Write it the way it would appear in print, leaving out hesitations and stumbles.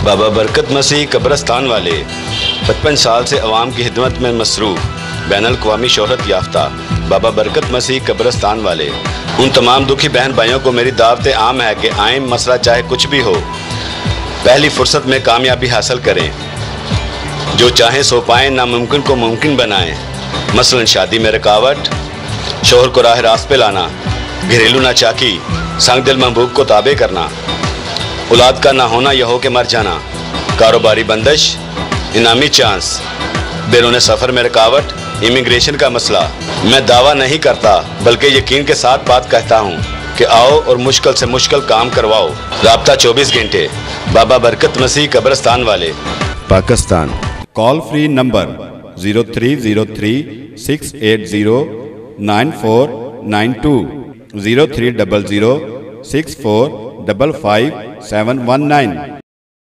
बाबा बरकत मसीह कब्रस्तान वाले 55 साल से अवाम की खिदमत में मसरूफ़ बैनुल-अक़वामी शोहरत याफ्ता बाबा बरकत मसीह कब्रस्तान वाले उन तमाम दुखी बहन भाइयों को मेरी दावत आम है कि आए मसला चाहे कुछ भी हो, पहली फुर्सत में कामयाबी हासिल करें। जो चाहें सो पाएँ, नामुमकिन को मुमकिन बनाएं। मसलन शादी में रुकावट, शोहर को राह रास्त पे लाना, घरेलू नाचाकी, संग दिल महबूब को ताबे करना, औलाद का ना होना या हो के मर जाना, कारोबारी बंदिश, इनामी चांस, बैरून सफ़र में रुकावट, इमिग्रेशन का मसला। मैं दावा नहीं करता बल्कि यकीन के साथ बात कहता हूँ कि आओ और मुश्किल से मुश्किल काम करवाओ। राब्ता 24 घंटे बाबा बरकत मसीह कब्रस्तान वाले, पाकिस्तान। Call free number 0303 680 9492 0300 6455 719।